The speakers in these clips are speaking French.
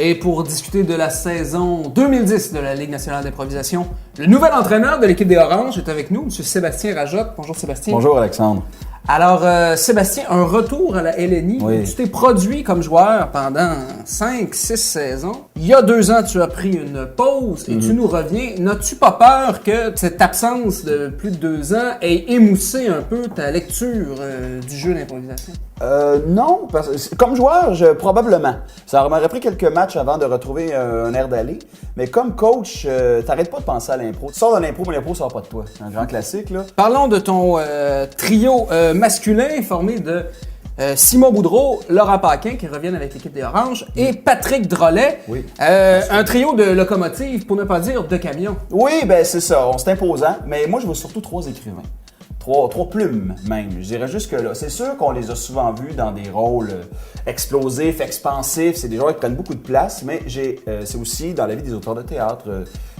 Et pour discuter de la saison 2010 de la Ligue nationale d'improvisation, le nouvel entraîneur de l'équipe des Oranges est avec nous, M. Sébastien Rajotte. Bonjour Sébastien. Bonjour Alexandre. Alors Sébastien, un retour à la LNI. Oui. Tu t'es produit comme joueur pendant 5-6 saisons. Il y a 2 ans, tu as pris une pause et tu nous reviens. N'as-tu pas peur que cette absence de plus de 2 ans ait émoussé un peu ta lecture du jeu d'improvisation? Non, parce que comme joueur, probablement. Ça m'aurait pris quelques matchs avant de retrouver un air d'aller. Mais comme coach, t'arrêtes pas de penser à l'impro. Tu sors de l'impro, mais l'impro sort pas de toi. C'est un grand classique, là. Parlons de ton trio masculin formé de Simon Boudreau, Laurent Paquin qui reviennent avec l'équipe des Oranges et Patrick Drolet. Oui. Un trio de locomotives, pour ne pas dire de camions. Oui, ben c'est ça. C'est imposant. Mais moi, je veux surtout 3 écrivains. Trois plumes, même. Je dirais juste que là, c'est sûr qu'on les a souvent vus dans des rôles explosifs, expansifs. C'est des joueurs qui prennent beaucoup de place, mais c'est aussi dans la vie des auteurs de théâtre.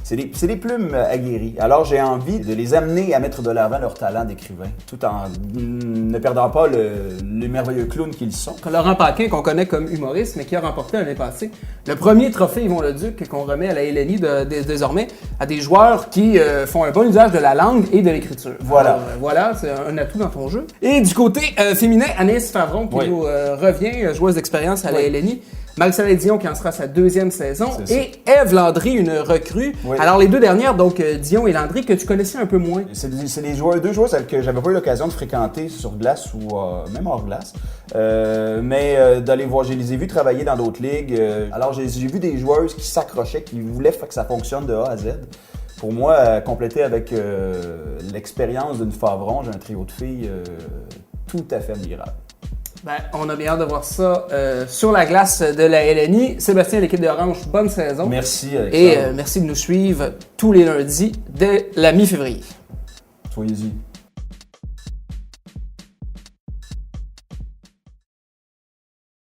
C'est des plumes aguerries. Alors, j'ai envie de les amener à mettre de l'avant leur talent d'écrivain, tout en ne perdant pas les merveilleux clowns qu'ils sont. Laurent Paquin, qu'on connaît comme humoriste, mais qui a remporté l'année passée le premier trophée Yvon Leduc qu'on remet à la LNI désormais à des joueurs qui font un bon usage de la langue et de l'écriture. Voilà. Alors, voilà, c'est un atout dans ton jeu. Et du côté féminin, Anaïs Favron qui nous revient, joueuse d'expérience à la LNI. Marie-Soleil Dion qui en sera sa 2e saison et Ève Landry, une recrue. Oui. Alors les 2 dernières, donc Dion et Landry, que tu connaissais un peu moins. C'est les deux joueurs que j'avais pas eu l'occasion de fréquenter sur glace ou même hors glace. Mais d'aller voir, je les ai vus travailler dans d'autres ligues. Alors j'ai vu des joueuses qui s'accrochaient, qui voulaient que ça fonctionne de A à Z. Pour moi, compléter avec l'expérience d'une Favron, j'ai un trio de filles tout à fait admirable. Ben, on a bien hâte de voir ça sur la glace de la LNI. Sébastien, l'équipe des Oranges, bonne saison. Merci, Alexandre. Et merci de nous suivre tous les lundis dès la mi-février. Soyez-y.